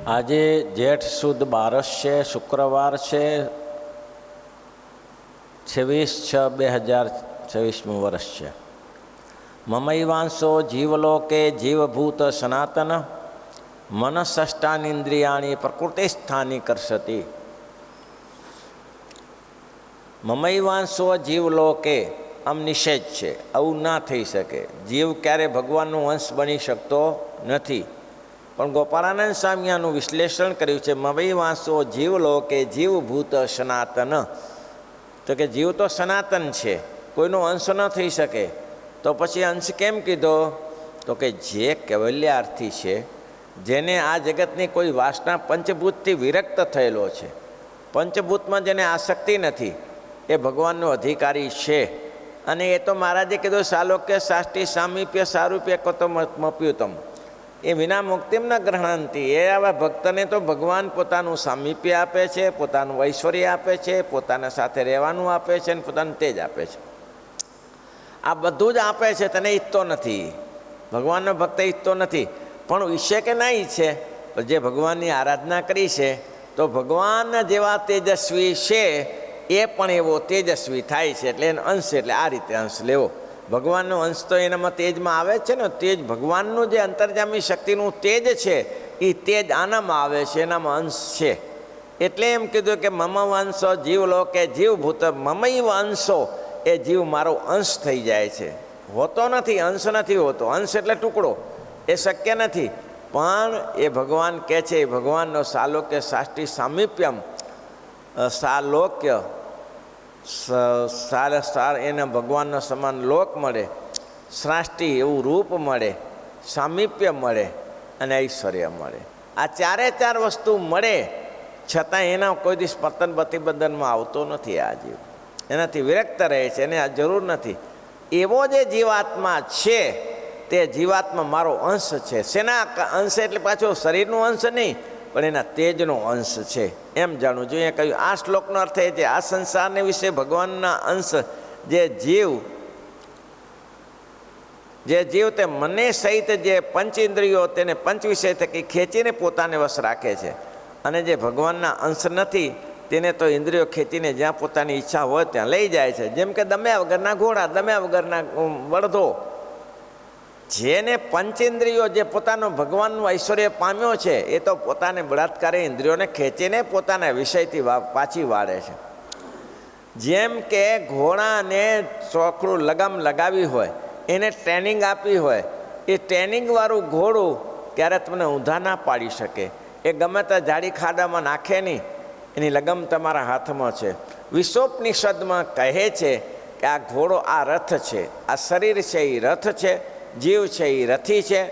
આજે જેઠ સુદ 12 છે, શુક્રવાર છે, 26/6/2024 વર્ષ છે. મમૈવાંશો જીવલોકે જીવભૂત સનાતન મનસષ્ટાનિન્દ્રિયાણી પ્રકૃતિસ્થાની કરશતી. મમૈવાંશો જીવલોકે આમ નિષેધ છે, આવું ના થઈ શકે. જીવ ક્યારે ભગવાનનો અંશ બની શકતો નથી. પણ ગોપાળાનંદ સ્વામી આનું વિશ્લેષણ કર્યું છે. મમૈવાંશો જીવલોકે જીવભૂત સનાતન, તો કે જીવ તો સનાતન છે, કોઈનો અંશ ન થઈ શકે. તો પછી અંશ કેમ કીધો? તો કે જે કૈવલ્યાર્થી છે, જેને આ જગતની કોઈ વાસના પંચભૂતથી વિરક્ત થયેલો છે, પંચભૂતમાં જેને આસક્તિ નથી, એ ભગવાનનો અધિકારી છે. અને એ તો મહારાજે કીધું સાલોક્ય સાષ્ટી સામીપ્ય સારૂપ્ય કતો મપ્યુતમ, એ વિના મુક્તિમ ન ગ્રહણંતી. એ આવા ભક્તને તો ભગવાન પોતાનું સામીપ્ય આપે છે, પોતાનું ઐશ્વર્ય આપે છે, પોતાના સાથે રહેવાનું આપે છે અને પોતાનું તેજ આપે છે. આ બધું જ આપે છે, તને ઈચ્છતો નથી. ભગવાનનો ભક્ત ઈચ્છતો નથી, પણ ઈચ્છે કે ના ઈચ્છે, જે ભગવાનની આરાધના કરી છે તો ભગવાન જેવા તેજસ્વી છે એ પણ એવો તેજસ્વી થાય છે. એટલે એનો અંશ, એટલે આ રીતે અંશ લેવો. ભગવાનનો અંશ તો એનામાં તેજમાં આવે છે ને. તેજ ભગવાનનું જે અંતર્જામી શક્તિનું તેજ છે, એ તેજ આનામાં આવે છે, એનામાં અંશ છે. એટલે એમ કીધું કે મમ વંશો જીવલોકે જીવભૂત, મમૈવ અંશો, એ જીવ મારો અંશ થઈ જાય છે. હોતો નથી, અંશ નથી હોતો. અંશ એટલે ટુકડો, એ શક્ય નથી. પણ એ ભગવાન કહે છે, એ ભગવાનનો સાલોક્ય સાષ્ટી સામીપ્યમ, સાલોક્ય એને ભગવાનનો સમાન લોક મળે, સૃષ્ટિ એવું રૂપ મળે, સામીપ્ય મળે અને ઐશ્વર્ય મળે. આ ચારે ચાર વસ્તુ મળે છતાં એના કોઈ દિવસ પતન પ્રતિબંધનમાં આવતો નથી. આ જીવ એનાથી વિરક્ત રહે છે, એને આ જરૂર નથી. એવો જે જીવાત્મા છે તે જીવાત્મા મારો અંશ છે. શેના અંશ? એટલે પાછો શરીરનો અંશ નહીં, પણ એના તેજનો અંશ છે, એમ જાણવું જોઈએ. કહ્યું આ શ્લોકનો અર્થ એ છે, આ સંસારને વિશે ભગવાનના અંશ જે જીવ તે મને સહિત જે પંચેન્દ્રિયો તેને પંચ વિષય થકી ખેંચીને પોતાને વશ રાખે છે. અને જે ભગવાનના અંશ નથી તેને તો ઇન્દ્રિયો ખેંચીને જ્યાં પોતાની ઈચ્છા હોય ત્યાં લઈ જાય છે. જેમ કે દમ્યા વગરના ઘોડા, દમ્યા વગરના બળદો. જેને પંચેન્દ્રિયો, જે પોતાનો ભગવાનનું ઐશ્વર્ય પામ્યો છે, એ તો પોતાને બળાત્કારે ઇન્દ્રિયોને ખેંચીને પોતાના વિષયથી પાછી વાળે છે. જેમ કે ઘોડાને ચોકડું લગામ લગાવી હોય, એને ટ્રેનિંગ આપી હોય, એ ટ્રેનિંગવાળું ઘોડું ક્યારે તમને ઊંધા ના પાડી શકે. એ ગમે ત્યાં જાડી ખાડામાં નાખે નહીં, એની લગામ તમારા હાથમાં છે. વિશ્વોપનિષદમાં કહે છે કે આ ઘોડો આ રથ છે, આ શરીર છે એ રથ છે, જીવ છે એ રથી છે,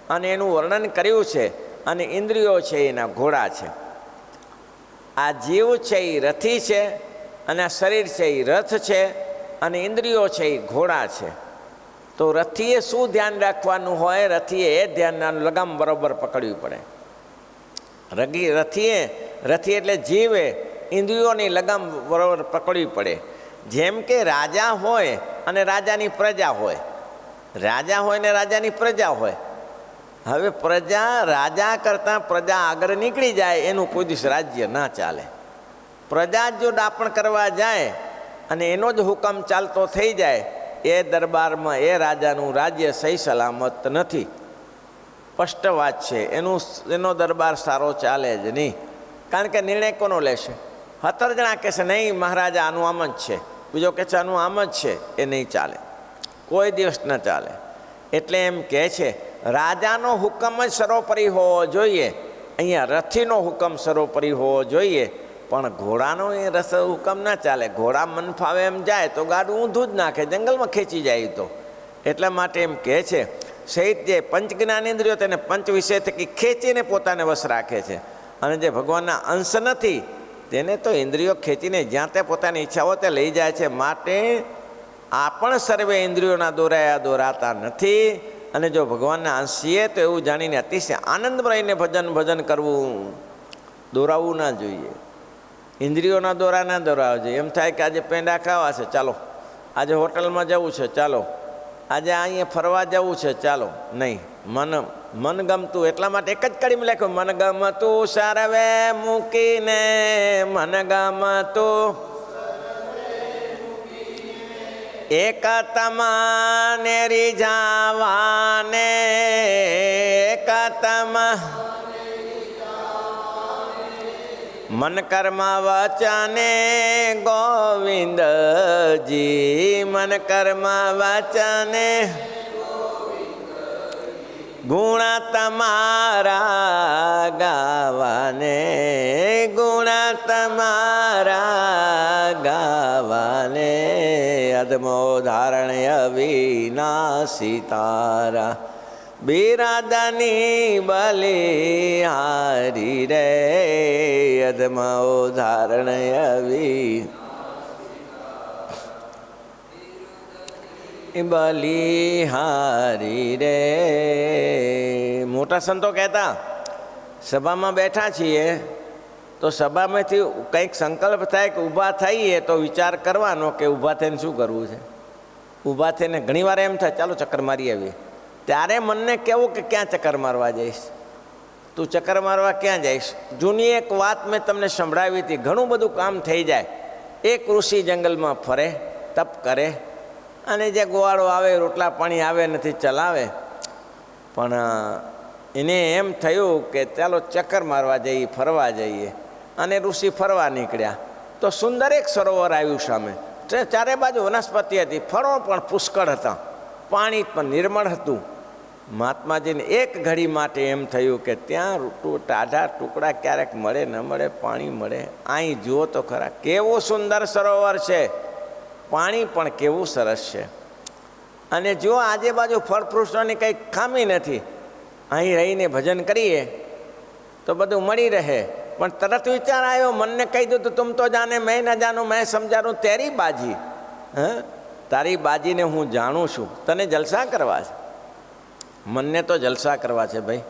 અને એનું વર્ણન કર્યું છે. અને ઇન્દ્રિયો છે એના ઘોડા છે. આ જીવ છે એ રથી છે, અને આ શરીર છે એ રથ છે, અને ઇન્દ્રિયો છે એ ઘોડા છે. તો રથીએ શું ધ્યાન રાખવાનું હોય? રથીએ એ ધ્યાન, લગામ બરોબર પકડવી પડે. રથી એટલે જીવે ઇન્દ્રિયોની લગામ બરોબર પકડવી પડે. જેમ કે રાજા હોય અને રાજાની પ્રજા હોય, રાજા હોય ને રાજાની પ્રજા હોય. હવે પ્રજા, રાજા કરતાં પ્રજા આગળ નીકળી જાય, એનું કોઈ દિવસ રાજ્ય ના ચાલે. પ્રજા જો દાપણ કરવા જાય અને એનો જ હુકમ ચાલતો થઈ જાય, એ દરબારમાં એ રાજાનું રાજ્ય સહી સલામત નથી. સ્પષ્ટ વાત છે. એનો દરબાર સારો ચાલે જ નહીં. કારણ કે નિર્ણય કોનો લેશે? 17 જણા કહેશે નહીં મહારાજા આનું આમ જ છે, બીજો કહે છે આનું આમ જ છે, એ નહીં ચાલે, કોઈ દિવસ ન ચાલે. એટલે એમ કહે છે રાજાનો હુકમ જ સર્વોપરી હોવો જોઈએ. અહીંયા રથીનો હુકમ સર્વોપરી હોવો જોઈએ, પણ ઘોડાનો એ હુકમ ના ચાલે. ઘોડા મન ફાવે એમ જાય તો ગાડું ઊંધું જ નાખે, જંગલમાં ખેંચી જાય. તો એટલા માટે એમ કહે છે સહિત જે પંચ જ્ઞાનેન્દ્રિયો તેને પંચ વિષય થકી ખેંચીને પોતાને વશ રાખે છે. અને જે ભગવાનના અંશ નથી તેને તો ઇન્દ્રિયો ખેંચીને જ્યાં તે પોતાની ઈચ્છાઓ તે લઈ જાય છે. માટે આ પણ સર્વે ઇન્દ્રિયોના દોરાતા નથી. અને જો ભગવાનના અંશ છીએ તો એવું જાણીને અતિશય આનંદમાં રહીને ભજન કરવું, દોરાવવું ના જોઈએ. ઇન્દ્રિયોના દોરા ના દોરાવા જોઈએ. એમ થાય કે આજે પેંડા ખાવા છે, ચાલો. આજે હોટલમાં જવું છે, ચાલો. આજે અહીંયા ફરવા જવું છે, ચાલો. નહીં, મન ગમતું, એટલા માટે એક જ કડીમાં લખ્યું, મન ગમતું સર્વે મૂકીને, મન ગમતું એક તમાને રીઝાવાને, એક તમા મન કર્મ વચને ગોવિંદજી, મન કર્મ વચને ગુણ તમારા ગાવાને, ગુણ તમારા ગાવાને, અદમો ધારણ્ય વિનાશી તારા, બિરાદની બલિહારી રે, અદમો ધારણ્ય બલિહારી રે. મોટા સંતો કહેતા, સભામાં બેઠા છીએ તો સભામાંથી કંઈક સંકલ્પ થાય કે ઊભા થઈએ તો વિચાર કરવાનો કે ઊભા થઈને શું કરવું છે. ઊભા થઈને ઘણીવાર એમ થાય ચાલો ચક્કર મારી આવીએ, ત્યારે મનને કહેવું કે ક્યાં ચક્કર મારવા જઈશ, તું ચક્કર મારવા ક્યાં જઈશ. જૂની એક વાત મેં તમને સંભળાવી હતી, ઘણું બધું કામ થઈ જાય. એક ઋષિ જંગલમાં ફરે, તપ કરે, અને જે ગોવાળો આવે રોટલા પાણી આવે નથી ચલાવે, પણ એને એમ થયું કે ચાલો ચક્કર મારવા જઈએ, ફરવા જઈએ. અને ઋષિ ફરવા નીકળ્યા તો સુંદર એક સરોવર આવ્યું સામે. ચારે બાજુ વનસ્પતિ હતી, ફળો પણ પુષ્કળ હતા, પાણી પણ નિર્મળ હતું. મહાત્માજીને એક ઘડી માટે એમ થયું કે ત્યાં ટાઢા ટુકડા ક્યારેક મળે ન મળે, પાણી મળે. અહીં જુઓ તો ખરા કેવું સુંદર સરોવર છે, પાણી પણ કેવું સરસ છે. અને જો આજુબાજુ ફળ ફ્રૂટોની કંઈ ખામી નથી, અહીં રહીને ભજન કરીએ તો બધું મળી રહે. પણ તરત વિચાર આવ્યો, મનને કહી દીધું તુમ તો જાને મેં ન જાણું, મેં સમજાવું તેરી બાજી. તારી બાજીને હું જાણું છું, તને જલસા કરવા છે. મનને તો જલસા કરવા છે ભાઈ,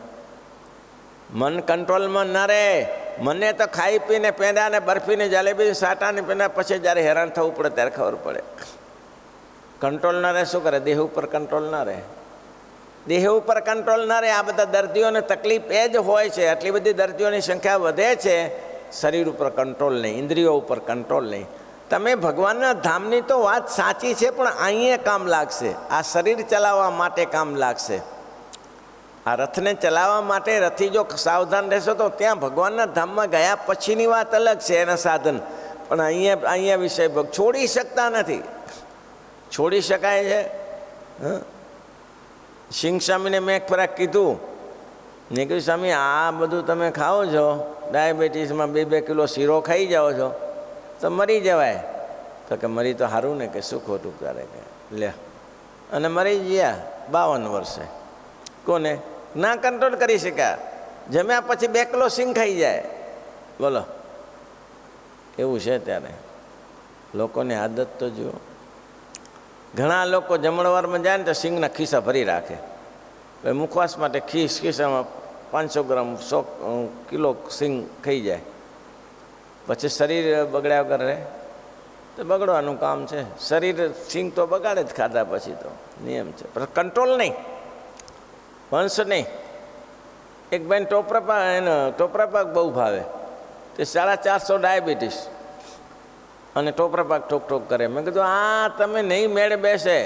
મન કંટ્રોલમાં ન રહે. મને તો ખાઈ પીને પેંડા ને બરફીને જલેબી સાટાને પેંડા પછી જ્યારે હેરાન થવું પડે ત્યારે ખબર પડે. કંટ્રોલ ન રહે શું કરે, દેહ ઉપર કંટ્રોલ ન રહે, દેહ ઉપર કંટ્રોલ ન રહે. આ બધા દર્દીઓને તકલીફ એ જ હોય છે, આટલી બધી દર્દીઓની સંખ્યા વધે છે. શરીર ઉપર કંટ્રોલ નહીં, ઇન્દ્રિયો ઉપર કંટ્રોલ નહીં. તમે ભગવાનના ધામની તો વાત સાચી છે, પણ અહીંયા કામ લાગશે, આ શરીર ચલાવવા માટે કામ લાગશે. આ રથને ચલાવવા માટે રથી જો સાવધાન રહેશો તો ત્યાં ભગવાનના ધામમાં ગયા પછીની વાત અલગ છે, એના સાધન. પણ અહીંયા વિષય છોડી શકતા નથી. છોડી શકાય છે? સિંહ સ્વામીને મેં એક ફરક કીધું, મેં કીધું સ્વામી આ બધું તમે ખાઓ છો, ડાયાબિટીસમાં 2-2 કિલો શીરો ખાઈ જાઓ છો તો મરી જવાય. તો કે મરી તો સારું ને, કે શું ખોટું કરે કે લે. અને મરી ગયા 52 વર્ષે. કોને ના કંટ્રોલ કરી શક્યા, જમ્યા પછી 2 કિલો સિંગ ખાઈ જાય. બોલો, એવું છે ત્યારે લોકોની આદત તો જુઓ. ઘણા લોકો જમણવારમાં જાય ને તો સિંગના ખિસ્સા ભરી રાખે, ભાઈ મુખવાસ માટે ખિસ્સામાં 500 ગ્રામ 100 કિલો સિંગ ખાઈ જાય. પછી શરીર બગડ્યા વગર રહે તો બગડવાનું કામ છે. શરીર સિંગ તો બગાડે જ ખાધા પછી, તો નિયમ છે. પણ કંટ્રોલ નહીં, વંશ નહીં. એક બેન ટોપરા પાક બહુ ભાવે, તે 450 ડાયાબિટીસ અને ટોપરા પાક ઠોક કરે. મેં કીધું આ તમે નહીં મેળ બેસે.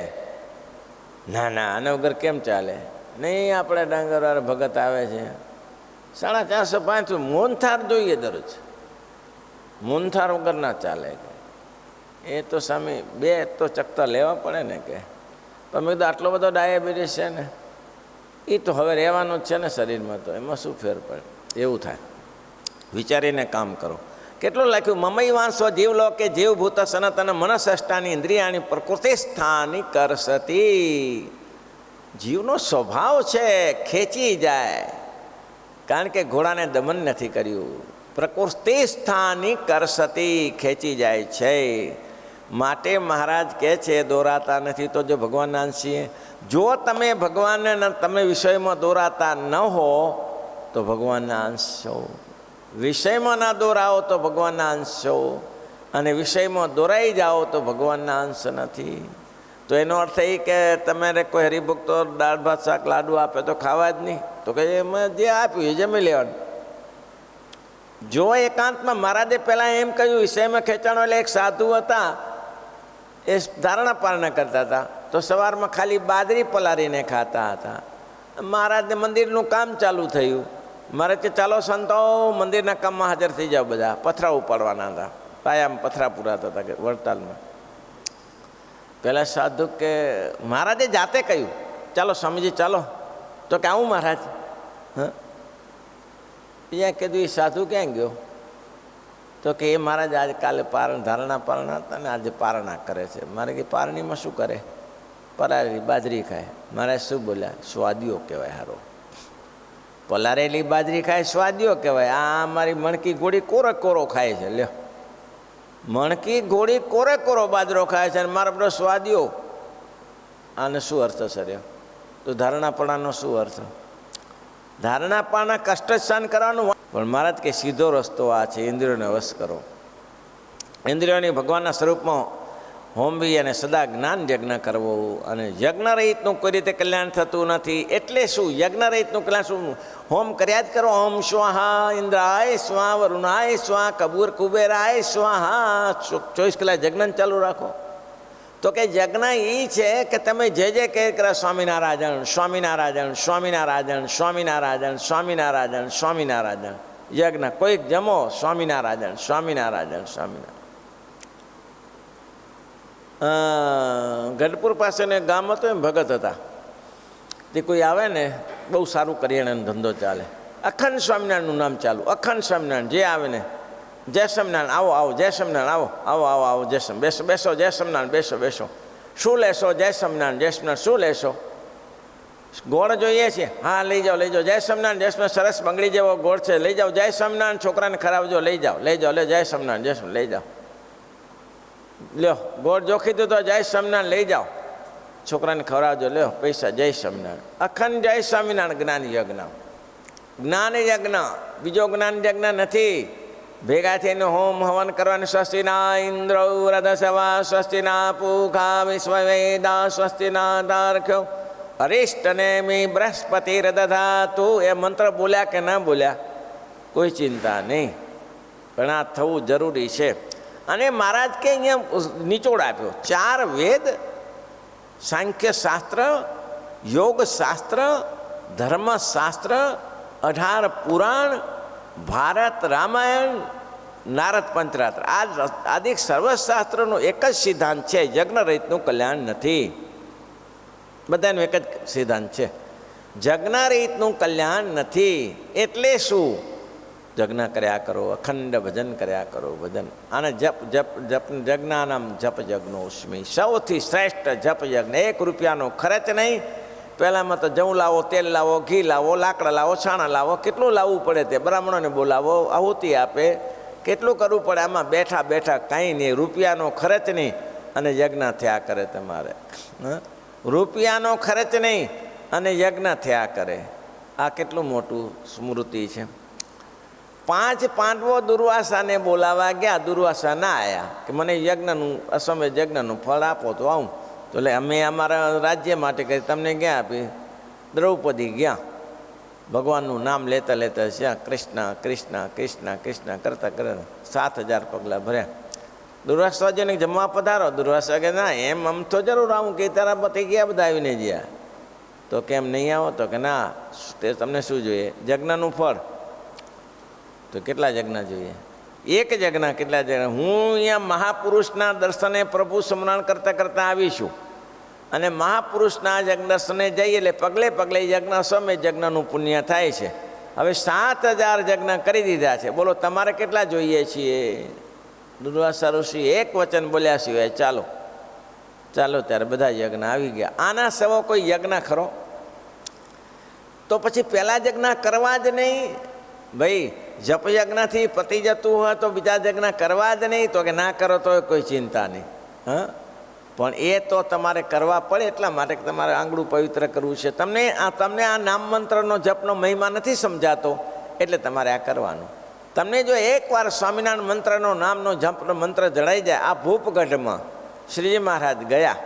ના ના, આના વગર કેમ ચાલે? નહીં, આપણે ડાંગરવાળા ભગત આવે છે 450 મોનથાર જોઈએ દરરોજ, મોનથાર વગર ના ચાલે. એ તો સામે 2 તો ચકતા લેવા પડે ને કે. પણ મેં કીધું આટલો બધો ડાયાબિટીસ છે ને, એ તો હવે રહેવાનું જ છે ને શરીરમાં, તો એમાં શું ફેર પડે? એવું થાય. વિચારીને કામ કરો. કેટલું લખ્યું, મમઈ વાંસો જીવ લો કે જીવભૂત સનાતન મનસષ્ટાની ઇન્દ્રિયાની પ્રકૃતિ સ્થાની કરસતી. જીવનો સ્વભાવ છે ખેંચી જાય, કારણ કે ઘોડાને દમન નથી કર્યું. પ્રકૃતિ સ્થાની કરસતી, ખેંચી જાય છે. માટે મહારાજ કહે છે દોરાતા નથી તો જો ભગવાનના અંશ છીએ. જો તમે ભગવાનને તમે વિષયમાં દોરાતા ન હો તો ભગવાનના અંશ છો. વિષયમાં ના દોરાવો તો ભગવાનના અંશ છો, અને વિષયમાં દોરાઈ જાઓ તો ભગવાનના અંશ નથી. તો એનો અર્થ એ કે તમારે કોઈ હરિભક્તો દાળ ભાત શાક લાડુ આપે તો ખાવા જ નહીં, તો કે એમાં જે આપ્યું એ જમી લેવાનું. જો એકાંતમાં મહારાજે પહેલાં એમ કહ્યું વિષયમાં ખેંચાણો, એટલે એક સાધુ હતા એ ધારણા પારણા કરતા હતા, તો સવારમાં ખાલી બાજરી પલાળીને ખાતા હતા. મહારાજને મંદિરનું કામ ચાલુ થયું. મહારાજ કે ચાલો સંતો મંદિરના કામમાં હાજર થઈ જાઓ, બધા પથરા ઉપાડવાના હતા, પાયામાં પથરા પુરાતા હતા કે વડતાલમાં. પેલા સાધુ કે મહારાજે જાતે કહ્યું ચાલો સ્વામીજી ચાલો, તો કે આવું મહારાજ. હા, ત્યાં કીધું એ સાધુ ક્યાં ગયો? તો કે એ મહારાજ આજે કાલે ધારણા પારણા હતા ને આજે પારણા કરે છે. મારે કે પારણીમાં શું કરે? પલાળેલી બાજરી ખાય. મહારાજ શું બોલ્યા? સ્વાદીઓ કહેવાય. હારો પલાળેલી બાજરી ખાય સ્વાદીઓ કહેવાય. આ મારી મણકી ગોળી કોરો કોરો ખાય છે. લ્યો, મણકી ગોળી કોરે કોરો બાજરો ખાય છે અને મારા બધો સ્વાદીઓ. આને શું અર્થ સર? તો ધારણાપણાનો શું અર્થ? ધારણાપણા કષ્ટ સહન કરવાનું, પણ મહારાજ કે સીધો રસ્તો આ છે, ઇન્દ્રિયોને વશ કરો. ઇન્દ્રિયોની ભગવાનના સ્વરૂપમાં હોમવી અને સદા જ્ઞાન યજ્ઞ કરવો. અને યજ્ઞ રહિતનું કોઈ રીતે કલ્યાણ થતું નથી. એટલે શું યજ્ઞ રહિતનું કલ્યાણ? શું? હોમ કર્યા જ કરો. ઓમ સ્વાહા ઇન્દ્રાય સ્વા વરુણાય સ્વા કબૂર કુબેરાય સ્વાહા. 24 કલાક યજ્ઞ ચાલુ રાખો. તો કે યજ્ઞ એ છે કે તમે જે જે કહે સ્વામિનારાયણ સ્વામિનારાયણ સ્વામિનારાયણ સ્વામિનારાયણ સ્વામિનારાયણ સ્વામિનારાયણ યજ્ઞ. કોઈક જમો સ્વામિનારાયણ સ્વામિનારાયણ સ્વામિનારાયણ. ગઢપુર પાસેને ગામ હતું, એમ ભગત હતા. તે કોઈ આવે ને બહુ સારું કરિયાણાનો ધંધો ચાલે, અખંડ સ્વામિનારાયણનું નામ ચાલુ, અખંડ સ્વામિનારાયણ. જે આવે ને જય સ્વામિનારાયણ, આવો આવો જય સ્વામિનારાયણ, આવો આવો આવો આવો જય સ્વામી, બેસો બેસો જય સ્વામિનારાયણ, બેસો બેસો. શું લેશો? જય સ્વામિનારાયણ જય સ્વામિનારાયણ. શું લેશો? ગોળ જોઈએ છે? હા લઈ જાઓ લઈ જાઓ. જય સ્વામિનારાયણ જય સ્વામિનારાયણ. સરસ બંગડી જેવો ગોળ છે, લઈ જાઓ. જય સ્વામિનારાયણ. છોકરાને ખરાબજો, લઈ જાઓ લઈ જાઓ. લે જય સ્વામિનારાયણ જય સ્વામિનારાયણ, લઈ જાઓ. લ્યો ગોળ જોખી દીધો, જય સ્વામિનારાયણ, લઈ જાઓ. છોકરાને ખવડાવજો, લ્યો પૈસા, જય સ્વામિનારાયણ. અખંડ જય સ્વામિનારાયણ જ્ઞાન યજ્ઞ. જ્ઞાન યજ્ઞ, બીજો જ્ઞાન યજ્ઞ નથી. ભેગા થઈને હોમ હવન કરવાનું. સ્વસ્તિના ઇન્દ્ર રથસવા સ્વસ્તિના પૂખા વિશ્વવેદા સ્વસ્તિના તાર્ક્યો અરિષ્ટને મી બૃહસ્પતિ દધાતુ. એ મંત્ર બોલ્યા કે ના બોલ્યા કોઈ ચિંતા નહીં, પણ આ થવું જરૂરી છે. અને મહારાજ કે અહીંયા નિચોડ આપ્યો. 4 વેદ, સાંખ્ય શાસ્ત્ર, યોગ શાસ્ત્ર, ધર્મશાસ્ત્ર, 18 પુરાણ, ભારત રામાયણ, નારદ પંચરાત્ર. આ આદિક સર્વશાસ્ત્રનો એક જ સિદ્ધાંત છે, યજ્ઞ રહિતનું કલ્યાણ નથી. બધાનું એક જ સિદ્ધાંત છે, યજ્ઞ રહિતનું કલ્યાણ નથી. એટલે શું? યજ્ઞ કર્યા કરો, અખંડ ભજન કર્યા કરો. ભજન આને જપ જપ જપ યજ્ઞાનામ જપ યજ્ઞોસ્મી. સૌથી શ્રેષ્ઠ જપ યજ્ઞ. 1 રૂપિયાનો ખર્ચ નહીં. પહેલાંમાં તો જવું લાવો, તેલ લાવો, ઘી લાવો, લાકડા લાવો, છાણા લાવો, કેટલું લાવવું પડે. તે બ્રાહ્મણોને બોલાવો, આહુતિ આપે, કેટલું કરવું પડે. આમાં બેઠા બેઠા કાંઈ નહીં, રૂપિયાનો ખર્ચ નહીં અને યજ્ઞ થયા કરે. તમારે રૂપિયાનો ખર્ચ નહીં અને યજ્ઞ થયા કરે. આ કેટલું મોટું સ્મૃતિ છે. 5 પાંડવો દુર્વાસાને બોલાવા ગયા, દુર્વાસા ના આવ્યા કે મને યજ્ઞનું અશ્વમેધ યજ્ઞનું ફળ આપો તો આવું. તો એટલે અમે અમારા રાજ્ય માટે કરી તમને ક્યાં આપી? દ્રૌપદી ગયા, ભગવાનનું નામ લેતા લેતા જ્યાં કૃષ્ણ કૃષ્ણ કૃષ્ણ કૃષ્ણ કરતા કરતા 7000 પગલાં ભર્યા. દુર્વાસાજીને જમવા પધારો. દુર્વાસા કે ના એમ આમ તો જરૂર આવું કે તારા પતિ ગયા બધા આવીને ગયા. તો કેમ નહીં આવો? તો કે ના, તે તમને શું જોઈએ? યજ્ઞનું ફળ. તો કેટલા યજ્ઞ જોઈએ? 1 યજ્ઞ. કેટલા યજ્ઞ? હું અહીંયા મહાપુરુષના દર્શને પ્રભુ સ્મરણ કરતાં કરતાં આવીશું અને મહાપુરુષના યજ્ઞ દર્શને જઈએ એટલે પગલે પગલે યજ્ઞ અશ્વમેધ યજ્ઞનું પુણ્ય થાય છે. હવે 7000 યજ્ઞ કરી દીધા છે. બોલો તમારે કેટલા જોઈએ છીએ? દુર્વાસા ઋષિ એક વચન બોલ્યા સિવાય ચાલો ચાલો. ત્યારે બધા યજ્ઞ આવી ગયા. આના સવો કોઈ યજ્ઞ ખરો? તો પછી પહેલાં યજ્ઞ કરવા જ નહીં ભાઈ. જપ યજ્ઞથી પતી જતું હોય તો બીજા યજ્ઞ કરવા જ નહીં. તો કે ના કરો તો કોઈ ચિંતા નહીં. હા, પણ એ તો તમારે કરવા પડે. એટલા માટે તમારે આંગળું પવિત્ર કરવું છે. તમને આ નામ મંત્રનો જપનો મહિમા નથી સમજાતો, એટલે તમારે આ કરવાનું. તમને જો એકવાર સ્વામિનારાયણ મંત્રનો નામનો જપનો મંત્ર જણાઈ જાય. આ ભૂપગઢમાં શ્રીજી મહારાજ ગયા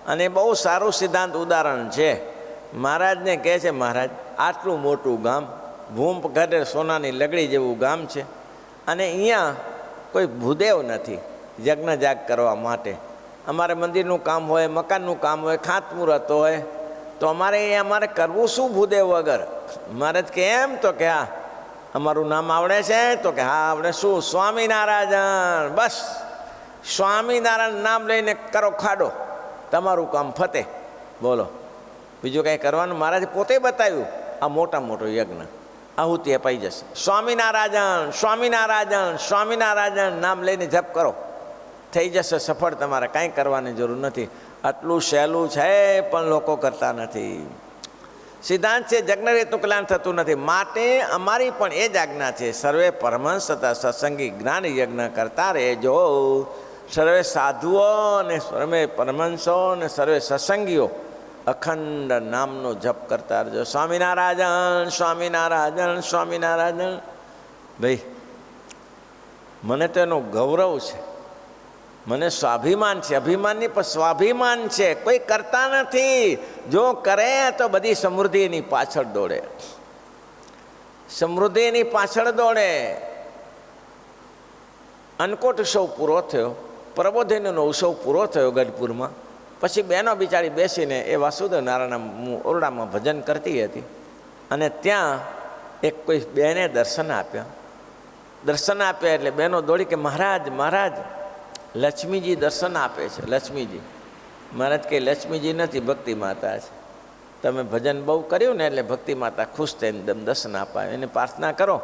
અને બહુ સારું સિદ્ધાંત ઉદાહરણ છે. મહારાજને કહે છે, મહારાજ આટલું મોટું ગામ, ભૂમ ઘરે સોનાની લગડી જેવું ગામ છે, અને અહીંયા કોઈ ભૂદેવ નથી યજ્ઞ જાગ કરવા માટે. અમારે મંદિરનું કામ હોય, મકાનનું કામ હોય, ખાતમુહૂર્ત હોય, તો અમારે કરવું શું ભૂદેવ વગર? મહારાજ કે એમ? તો કે હા. અમારું નામ આવડે છે? તો કે હા આવડે. શું? સ્વામિનારાયણ. બસ સ્વામિનારાયણ નામ લઈને કરો ખાડો, તમારું કામ ફતે. બોલો, બીજું કાંઈ કરવાનું? મહારાજે પોતે બતાવ્યું. આ મોટા મોટો યજ્ઞ આહુતિ અપાઈ જશે. સ્વામિનારાયણ સ્વામિનારાયણ સ્વામિનારાયણ નામ લઈને જપ કરો, થઈ જશે સફળ. તમારે કાંઈ કરવાની જરૂર નથી. આટલું સહેલું છે પણ લોકો કરતા નથી. સિદ્ધાંત છે યજ્ઞરેતનું કલ્યાણ થતું નથી. માટે અમારી પણ એ જ આજ્ઞા છે, સર્વે પરમહંસ તથા સત્સંગી જ્ઞાન યજ્ઞ કરતા રહેજો. સર્વે સાધુઓ અને સર્વે પરમહંસો અને સર્વે સત્સંગીઓ અખંડ નામનો જપ કરતા રહેજો. સ્વામિનારાયણ સ્વામિનારાયણ સ્વામિનારાયણ. ભાઈ મને તો એનો ગૌરવ છે, મને સ્વાભિમાન છે. અભિમાનની પણ સ્વાભિમાન છે. કોઈ કરતા નથી. જો કરે તો બધી સમૃદ્ધિ એની પાછળ દોડે, સમૃદ્ધિ એની પાછળ દોડે. અન્નકોટ ઉત્સવ પૂરો થયો, પ્રબોધિનીનો ઉત્સવ પૂરો થયો ગઢપુરમાં. પછી બહેનો બિચારી બેસીને એ વાસુદેવ નારાયણના ઓરડામાં ભજન કરતી હતી, અને ત્યાં એક કોઈ બહેને દર્શન આપ્યા. દર્શન આપ્યા એટલે બહેનો દોડી કે મહારાજ મહારાજ લક્ષ્મીજી દર્શન આપે છે. લક્ષ્મીજી. મહારાજ કે લક્ષ્મીજી નથી, ભક્તિ માતા છે. તમે ભજન બહુ કર્યું ને એટલે ભક્તિ માતા ખુશ થઈને દર્શન આપાય. એને પ્રાર્થના કરો,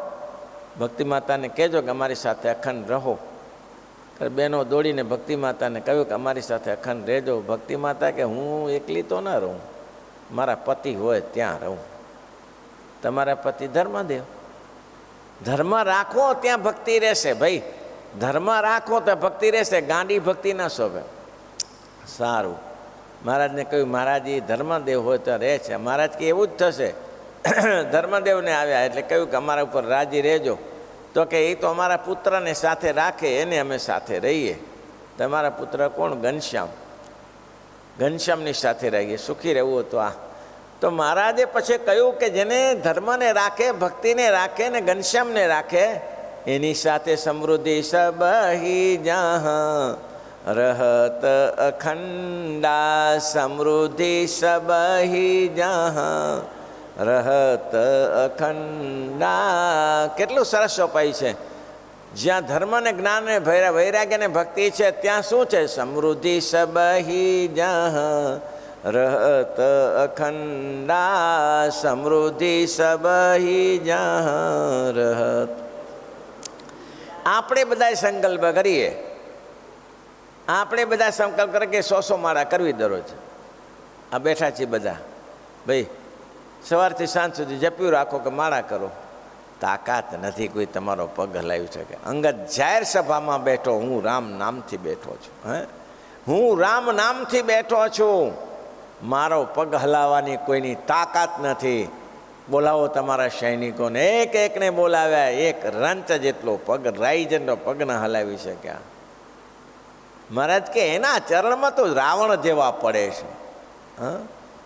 ભક્તિ માતાને કહેજો કે અમારી સાથે અખંડ રહો. બહેનો દોડીને ભક્તિ માતાને કહ્યું કે અમારી સાથે અખંડ રહેજો. ભક્તિ માતા કે હું એકલી તો ન રહું, મારા પતિ હોય ત્યાં રહું. તમારા પતિ ધર્મદેવ, ધર્મ રાખો ત્યાં ભક્તિ રહેશે. ભાઈ ધર્મ રાખો તો ભક્તિ રહેશે. ગાંડી ભક્તિ ના શોભે. સારું. મહારાજને કહ્યું મહારાજ એ ધર્મદેવ હોય તો રહે છે. મહારાજ કે એવું જ થશે. ધર્મદેવને આવ્યા એટલે કહ્યું કે અમારા ઉપર રાજી રહેજો. તો કે એ તો અમારા પુત્રને સાથે રાખે, એને અમે સાથે રહીએ. તમારા પુત્ર કોણ? ઘનશ્યામ. ઘનશ્યામની સાથે રહીએ, સુખી રહેવું હતું. આ તો મહારાજે પછી કહ્યું કે જેને ધર્મને રાખે, ભક્તિને રાખે ને ઘનશ્યામને રાખે, એની સાથે સમૃદ્ધિ સબહી જહાં રહત અખંડા. સમૃદ્ધિ સબહી જહાં રહત અખંડા. કેટલું સરસ ચોપાઈ છે. જ્યાં ધર્મ ને જ્ઞાન ને વૈરાગ્ય ને ભક્તિ છે ત્યાં શું છે? સમૃદ્ધિ સબહી જહાં રહત અખંડા. સમૃદ્ધિ સબહી જહાં રહત. આપણે બધા સંકલ્પ કરીએ, આપણે બધા સંકલ્પ કરીએ કે 100 માળા કરવી દરરોજ. આ બેઠા છીએ બધા, ભાઈ સવારથી સાંજ સુધી જપ્યું રાખો કે માળા કરો. તાકાત નથી કોઈ તમારો પગ હલાવી શકે. અંગત જાહેર સભામાં બેઠો, હું રામ નામથી બેઠો છું. હું રામ નામથી બેઠો છું. મારો પગ હલાવવાની કોઈની તાકાત નથી. બોલાવો તમારા સૈનિકોને, એક એકને બોલાવ્યા. એક રંચ જેટલો પગ, રાઈજનનો પગ ના હલાવી શક્યા. મહારાજ કે એના ચરણમાં તો રાવણ જેવા પડે છે.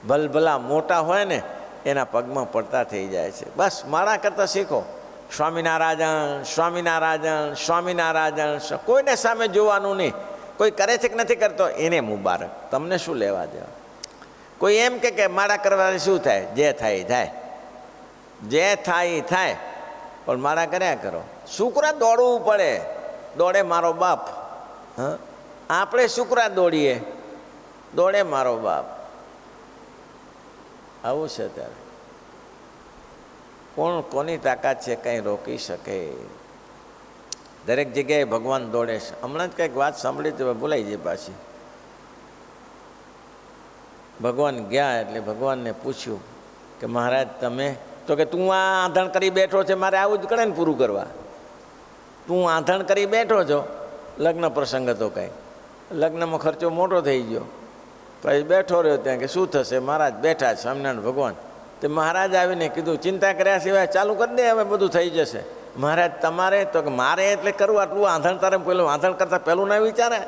ભલભલા મોટા હોય ને એના પગમાં પડતા થઈ જાય છે. બસ માળા કરતા શીખો. સ્વામિનારાયણ સ્વામિનારાયણ સ્વામિનારાયણ. કોઈને સામે જોવાનું નહીં. કોઈ કરે છે કે નથી કરતો એને મુબારક, તમને શું લેવા દેવા. કોઈ એમ કે માળા કરવાથી શું થાય? જે થાય થાય, જે થાય થાય, પણ માળા કર્યા કરો. શુક્રા દોડવું પડે, દોડે મારો બાપ. આપણે શુક્રા દોડીએ, દોડે મારો બાપ. આવું છે ત્યારે. કોણ કોની તાકાત છે કંઈ રોકી શકે? દરેક જગ્યાએ ભગવાન દોડે છે. હમણાં જ કંઈક વાત સાંભળી તો ભૂલાઈ જાય પાછી. ભગવાન ગયા એટલે ભગવાનને પૂછ્યું કે મહારાજ તમે, તો કે તું આ આંધણ કરી બેઠો છે, મારે આવું જ કરે ને પૂરું કરવા. તું આંધણ કરી બેઠો છો. લગ્ન પ્રસંગ હતો કાંઈ, લગ્નમાં ખર્ચો મોટો થઈ ગયો. પછી બેઠો રહ્યો ત્યાં કે શું થશે? મહારાજ બેઠા સ્વામિનારાયણ ભગવાન. તે મહારાજ આવીને કીધું ચિંતા કર્યા સિવાય ચાલુ કરી દે, હવે બધું થઈ જશે. મહારાજ તમારે? તો કે મારે એટલે કરવું આટલું આંધણ. તારે પેલું આંધણ કરતાં પહેલું ના વિચારે?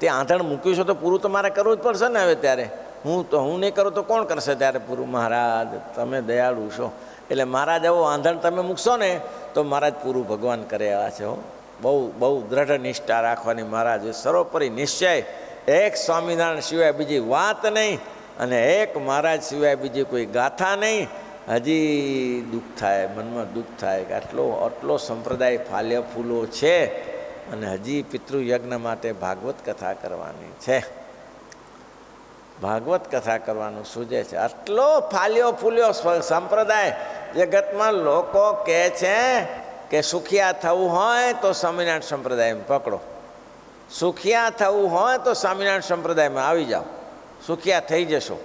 તે આંધણ મૂક્યું છે તો પૂરું તો મારે કરવું જ પડશે ને હવે ત્યારે. હું નહીં કરું તો કોણ કરશે ત્યારે પૂરું? મહારાજ તમે દયાળુ છો, એટલે મહારાજ આવો આંધણ તમે મૂકશો ને તો મહારાજ પૂરું ભગવાન કરે એવા છે. હો, બહુ બહુ દ્રઢ નિષ્ઠા રાખવાની મહારાજ, સર્વોપરી નિશ્ચય, એક સ્વામિનારાયણ સિવાય બીજી વાત નહીં, અને એક મહારાજ સિવાય બીજી કોઈ ગાથા નહીં. હજી દુઃખ થાય, મનમાં દુઃખ થાય કે આટલો સંપ્રદાય ફાલ્ય ફૂલો છે અને હજી પિતૃયજ્ઞ માટે ભાગવત કથા કરવાની છે. ભાગવત કથા કરવાનું સૂજે છે. આટલો ફાલ્યો ફૂલ્યો સંપ્રદાય. જગતમાં લોકો કહે છે કે સુખિયા થવું હોય તો સ્વામિનારાયણ સંપ્રદાયમાં પકડો, સુખિયા થવું હોય તો સ્વામિનારાયણ સંપ્રદાયમાં આવી જાઓ, સુખિયા થઈ જશો.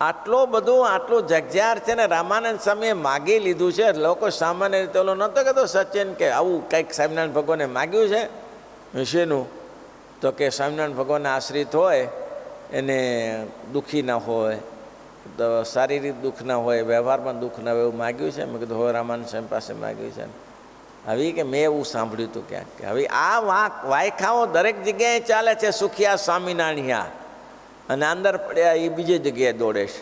આટલું જગજાર છે ને. રામાનંદ સ્વામીએ માગી લીધું છે. લોકો સામાન્ય રીતે ઓલો નહોતો કહેતો સચિન કે આવું કંઈક સ્વામિનારાયણ ભગવાને માગ્યું છે વિશેનું, તો કે સ્વામિનારાયણ ભગવાનને આશ્રિત હોય, એને દુઃખી ના હોય, તો શારીરિક દુઃખ ના હોય, વ્યવહારમાં દુઃખ ના હોય, એવું માગ્યું છે. મેં કીધું હવે રામાનંદ સ્વામી પાસે માગ્યું છે. હવે કે મેં એવું સાંભળ્યું હતું ક્યાંક કે હવે આ વાયખાઓ દરેક જગ્યાએ ચાલે છે. સુખિયા સ્વામિનારાયણ અને અંદર પડ્યા એ બીજી જગ્યાએ દોડે છે.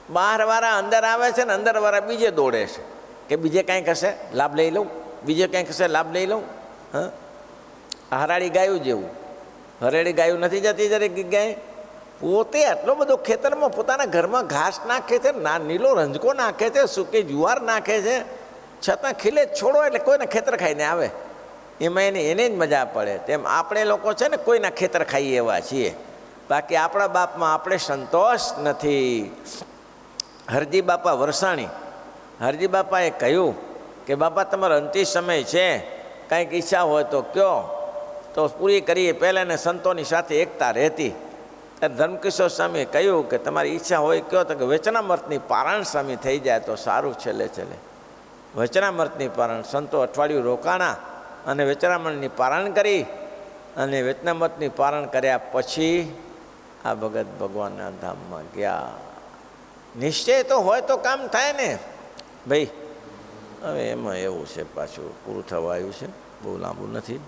બહારવાળા અંદર આવે છે ને અંદરવાળા બીજે દોડે છે કે બીજે કાંઈક હશે લાભ લઈ લઉં, બીજે કાંઈક હશે લાભ લઈ લઉં. હા, હરાળી ગાયું જેવું. હરેળી ગાયું નથી જતી દરેક જગ્યાએ. પોતે આટલો બધો ખેતરમાં પોતાના ઘરમાં ઘાસ નાખે છે, નીલો રંજકો નાખે છે, સૂકી જુવાર નાખે છે, છતાં ખીલે છોડો એટલે કોઈને ખેતર ખાઈને આવે. એમાં એને જ મજા પડે. તેમ આપણે લોકો છે ને કોઈના ખેતર ખાઈએ એવા છીએ, બાકી આપણા બાપમાં આપણે સંતોષ નથી. હરજી બાપા વરસાણી, હરજી બાપાએ કહ્યું કે બાપા તમારો અંતિમ સમય છે, કાંઈક ઈચ્છા હોય તો કહો તો પૂરી કરીએ. પહેલાં એને સંતોની સાથે એકતા રહેતી. ત્યારે ધર્મકિશોર સ્વામીએ કહ્યું કે તમારી ઈચ્છા હોય કહો, તો કે વચનામૃતની પારાયણ સ્વામી થઈ જાય તો સારું. છેલ્લે વચનામૃતની પારાયણ સંતો અઠવાડિયું રોકાણા અને વચનામૃતની પારાયણ કરી, અને વચનામૃતની પારાયણ કર્યા પછી આ ભગત ભગવાનના ધામમાં ગયા. નિશ્ચય તો હોય તો કામ થાય ને ભાઈ. હવે એમાં એવું છે, પાછું પૂરું થવા આવ્યું છે, બહુ લાંબુ નથી.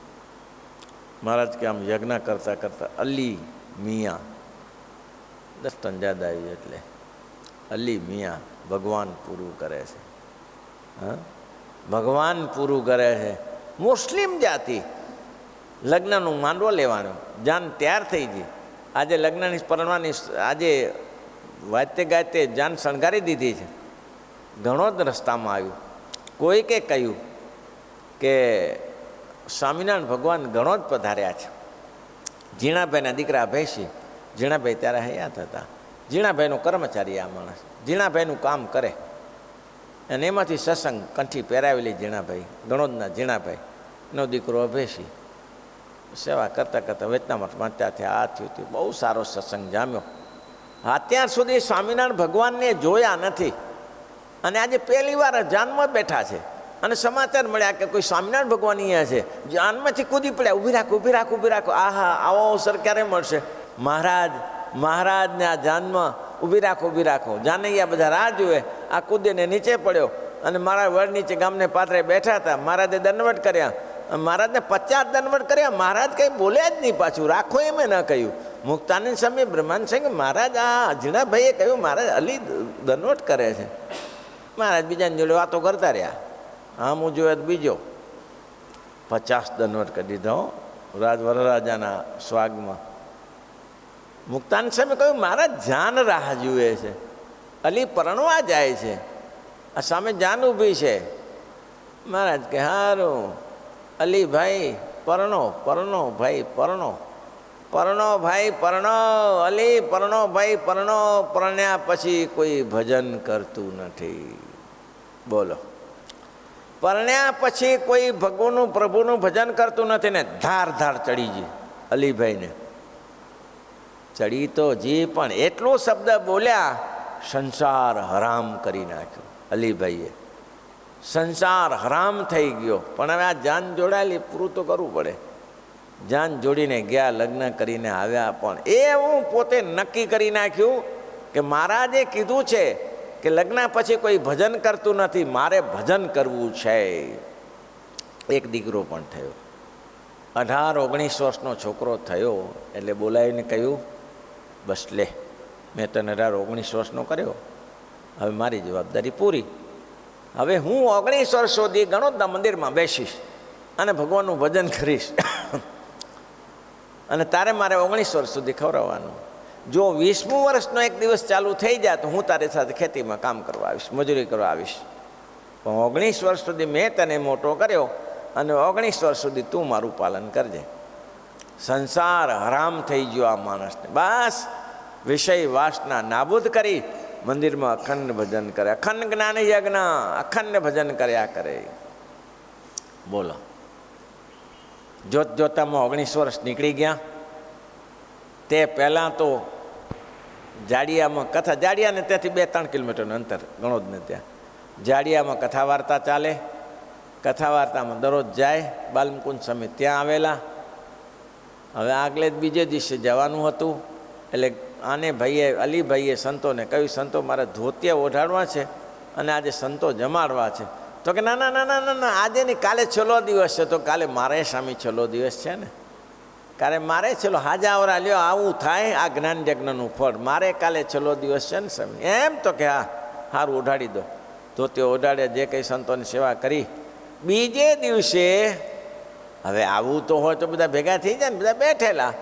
મહારાજ કે આમ યજ્ઞ કરતાં કરતાં અલી મિયા 10 તંજાદ આવી, એટલે અલી મિયા ભગવાન પૂરું કરે છે. હા, ભગવાન પૂરું કરે છે. મુસ્લિમ જાતિ લગ્નનું માંડવો લેવાનો, જાન તૈયાર થઈ ગઈ. આજે લગ્નની પરણવાની આજે વાતે ગાતે જાન શણગારી દીધી છે. ઘણો જ રસ્તામાં આવ્યું. કોઈકે કહ્યું કે સ્વામિનારાયણ ભગવાન ઘણો જ પધાર્યા છે. ઝીણાભાઈના દીકરા ભેસી, ઝીણાભાઈ ત્યારે હયાત હતા. ઝીણાભાઈનો કર્મચારી આ માણસ, ઝીણાભાઈનું કામ કરે, અને એમાંથી સત્સંગ કંઠી પહેરાવેલી ઝીણાભાઈ, ગણોદના ઝીણાભાઈ નો દીકરો અભેસી સેવા કરતાં કરતાં વચનામૃતમાં ત્યાંથી આ થયું. બહુ સારો સત્સંગ જામ્યો. અત્યાર સુધી સ્વામિનારાયણ ભગવાનને જોયા નથી, અને આજે પહેલી વાર જાનમાં બેઠા છે, અને સમાચાર મળ્યા કે કોઈ સ્વામિનારાયણ ભગવાન અહીંયા છે. જાનમાંથી કૂદી પડ્યા, ઊભી રાખો ઊભી રાખો ઊભી રાખો. આહા, આવો અવસર ક્યારે મળશે? મહારાજને આ જાનમાં ઊભી રાખો ઊભી રાખો. જાનૈયા બધા રાહ જુએ. આ કૂદીને નીચે પડ્યો, અને મારા વડ નીચે ગામને પાદરે બેઠા હતા. મહારાજે દંડવટ કર્યા, મહારાજને 50 દંડવટ કર્યા. મહારાજ કંઈ બોલ્યા જ નહીં. પાછું રાખો એમ ન કહ્યું. મુક્તાનંદ સ્વામી બ્રહ્માનંદ સ્વામી મહારાજ આ ઝીણાભાઈએ કહ્યું મહારાજ અલી દંડવટ કરે છે. મહારાજ બીજાની જોડે વાતો કરતા રહ્યા. આમ હું જોયો બીજો 50 દંડવટ કરી દીધો વરરાજાના સ્વાગમાં. મુક્તાનંદ સ્વામી કહ્યું મહારાજ જાન રાહ જુએ છે, અલી પરણવા જાય છે, આ સામે જાન ઊભી છે. મહારાજ કે હારું અલી ભાઈ પરણો પરણો ભાઈ પરણો, પરણો ભાઈ પરણો, અલી પરણો ભાઈ પરણો. પરણ્યા પછી કોઈ ભજન કરતું નથી. બોલો, પરણ્યા પછી કોઈ ભગવાનનું પ્રભુનું ભજન કરતું નથી ને ધાર ધાર ચડી ગઈ અલીભાઈને. ચડી તો જી, પણ એટલો શબ્દ બોલ્યા, સંસાર હરામ કરી નાખ્યો અલીભાઈએ. સંસાર હરામ થઈ ગયો. પણ હવે આ જાન જોડાયેલી પૂરું તો કરવું પડે. જાન જોડીને ગયા, લગ્ન કરીને આવ્યા. પણ એ હું પોતે નક્કી કરી નાખ્યું કે મહારાજે કીધું છે કે લગ્ન પછી કોઈ ભજન કરતું નથી, મારે ભજન કરવું છે. એક દીકરો પણ થયો. 18-19 વર્ષનો છોકરો થયો એટલે બોલાવીને કહ્યું, બસ લે, મેં તને 18-19 વર્ષનો કર્યો, હવે મારી જવાબદારી પૂરી. હવે હું 19 વર્ષ સુધી ગણોદના મંદિરમાં બેસીશ અને ભગવાનનું ભજન કરીશ અને તારે મારે 19 વર્ષ સુધી ખવડાવવાનું. જો 20મું વર્ષનો એક દિવસ ચાલુ થઈ જાય તો હું તારી સાથે ખેતીમાં કામ કરવા આવીશ, મજૂરી કરવા આવીશ. પણ 19 વર્ષ સુધી મેં તને મોટો કર્યો અને 19 વર્ષ સુધી તું મારું પાલન કરજે. સંસાર હરામ થઈ ગયો આ માણસને. બસ વિષય વાસના નાબૂદ કરી મંદિરમાં અખંડ ભજન કરે, અખંડ જ્ઞાન યજ્ઞ, અખંડ ભજન કર્યા કરે. બોલો, જોત જોતામાં 19 વર્ષ નીકળી ગયા. તે પહેલાં તો જાડિયામાં કથા, જાડિયાને ત્યાંથી 2-3 કિલોમીટરનું અંતર ગણોદને ત્યાં જાડિયામાં કથા વાર્તા ચાલે. કથા વાર્તામાં દરરોજ જાય. બાલમુકુંદ સ્વામી ત્યાં આવેલા. હવે આગલે બીજે દિવસે જવાનું હતું એટલે આને ભાઈએ, અલીભાઈએ સંતોને કહ્યું, સંતો મારે ધોતિયા ઓઢાડવા છે અને આજે સંતો જમાડવા છે. તો કે ના ના ના ના ના, આજે નહીં, કાલે છેલ્લો દિવસ છે. તો કાલે મારે સ્વામી છેલ્લો દિવસ છે ને, કાલે મારે છેલ્લો હાજાવરા લ્યો, આવું થાય આ જ્ઞાન યજ્ઞનું ફળ. મારે કાલે છેલ્લો દિવસ છે ને સ્વામી. એમ તો કે હા, સારું ઓઢાડી દો. ધોતિયો ઓઢાડે, જે કંઈ સંતોની સેવા કરી. બીજે દિવસે હવે આવું તો હોય તો બધા ભેગા થઈ જાય ને, બધા બેઠેલા.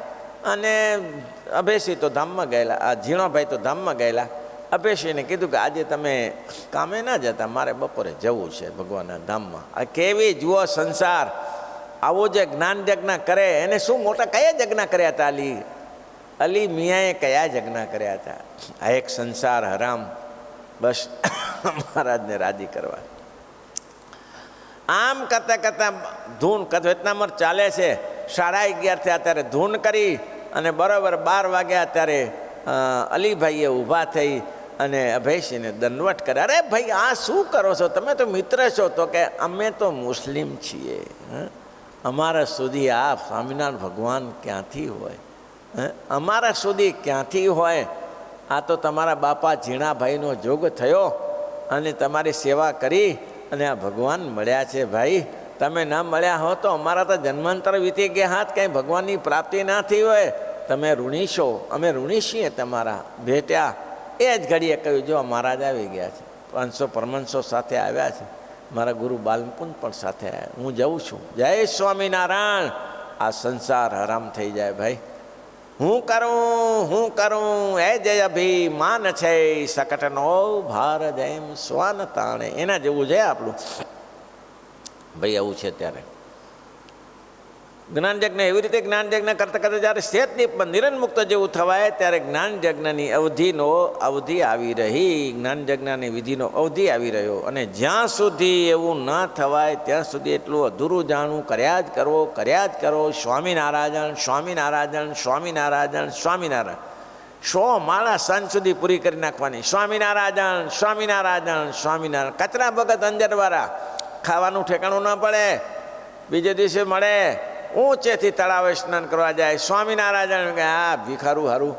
અને અભેસી તો ધામમાં ગયેલા, આ ઝીણોભાઈ તો ધામમાં ગયેલા. અભેસીને કીધું કે આજે તમે કામે ના જતા, મારે બપોરે જવું છે ભગવાનના ધામમાં. આ કેવી જુઓ સંસાર, આવો જે જ્ઞાન યજ્ઞ કરે એને શું મોટા કયા યજ્ઞ કર્યા હતા અલી મિયાએ કયા યજ્ઞ કર્યા હતા? આ એક સંસાર હરામ, બસ મહારાજને રાજી કરવા. આમ કરતાં કરતાં ધૂન વેતનામર ચાલે છે. 11:30 થયા ત્યારે ધૂન કરી અને બરાબર 12 વાગ્યા ત્યારે અલીભાઈએ ઊભા થઈ અને અભયસિંહને દંડવટ કરે. અરે ભાઈ, આ શું કરો છો તમે? તો મિત્ર છો. તો કે અમે તો મુસ્લિમ છીએ, અમારા સુધી આ સ્વામિનારાયણ ભગવાન ક્યાંથી હોય? અમારા સુધી ક્યાંથી હોય? આ તો તમારા બાપા ઝીણાભાઈનો જોગ થયો અને તમારી સેવા કરી અને આ ભગવાન મળ્યા છે. ભાઈ, તમે ન મળ્યા હો તો અમારા તો જન્માંતર વીતી ગયા હાથ, કંઈ ભગવાનની પ્રાપ્તિ ના થઈ હોય. તમે ઋણી છો, અમે ઋણી છીએ તમારા. ભેટ્યા એ જ ઘડીએ કહ્યું, જો મહારાજ આવી ગયા છે, 500 પરમહંસો સાથે આવ્યા છે, મારા ગુરુ બાલમુકુંદ પણ સાથે આવ્યા, હું જઉં છું. જય સ્વામિનારાયણ. આ સંસાર હરામ થઈ જાય ભાઈ. હું કરું એ જય અભિમાન છે, સકટનો ભાર જેમ સ્વાન તાણે. એના જેવું છે આપણું ભાઈ. આવું છે ત્યારે જ્ઞાન યજ્ઞ. એવી રીતે જ્ઞાન યજ્ઞ કરતાં કરતાં જ્યારે શેતની નિરન મુક્ત જેવું થવાય ત્યારે જ્ઞાન યજ્ઞની અવધિ આવી રહી. જ્ઞાન યજ્ઞની વિધિનો અવધિ આવી રહ્યો. અને જ્યાં સુધી એવું ન થવાય ત્યાં સુધી એટલું અધૂરું જાણવું, કર્યા જ કરો. સ્વામિનારાયણ સ્વામિનારાયણ સ્વામિનારાયણ સ્વામિનારાયણ. 100 માળા સાંજ સુધી પૂરી કરી નાખવાની. સ્વામિનારાયણ સ્વામિનારાયણ સ્વામિનારાયણ. કચરા ભગત અંજરવાળા, ખાવાનું ઠેકાણું ન પડે, બીજે દિવસે મળે, ઊંચેથી તળાવે સ્નાન કરવા જાય. સ્વામિનારાયણ કે હા ભીખારું હારું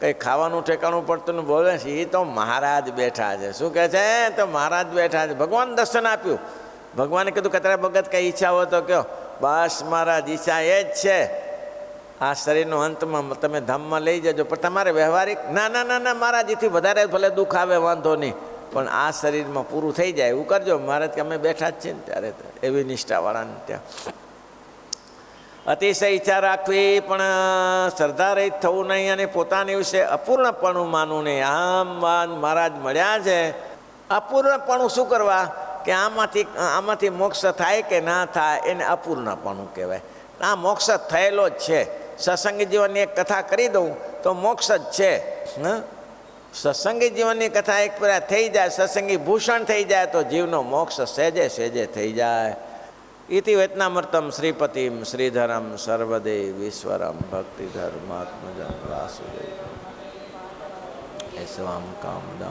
કંઈ ખાવાનું ઠેકાણું પડતું ને બોલે છે, એ તો મહારાજ બેઠા છે. શું કહે છે? તો મહારાજ બેઠા છે. ભગવાન દર્શન આપ્યું. ભગવાને કીધું કચરા ભગત કંઈ ઈચ્છા હોય તો કહો. બસ મહારાજ, ઈચ્છા એ જ છે, આ શરીરનો અંતમાં તમે ધામમાં લઈ જજો. પણ તમારે વ્યવહારિક ના ના ના ના મહારાજ, એથી વધારે ભલે દુઃખ આવે વાંધો નહીં, પણ આ શરીરમાં પૂરું થઈ જાય એવું કરજો. મહારાજ કે અમે બેઠા જ છીએ ને ત્યારે. એવી નિષ્ઠાવાળાને ત્યાં અતિશય ઈચ્છા રાખવી પણ શ્રદ્ધા રહિત થવું નહીં અને પોતાની વિશે અપૂર્ણપણું માનવું નહીં. આમ મહારાજ મળ્યા છે. અપૂર્ણપણું શું કરવા? કે આમાંથી મોક્ષ થાય કે ના થાય એને અપૂર્ણપણું કહેવાય. આ મોક્ષ થયેલો જ છે. સત્સંગી જીવનની એક કથા કરી દઉં તો મોક્ષ જ છે. સત્સંગી જીવનની કથા એક પૂરા થઈ જાય, સત્સંગી ભૂષણ થઈ જાય તો જીવનો મોક્ષ સહેજે સહેજે થઈ જાય. ઇતિ વેતનામૃતમ શ્રીપતિમ શ્રીધરમ સર્વદેવ ઈશ્વરમ ભક્તિધર્માત્મજમ વાસુદેવ એસવામ કામદા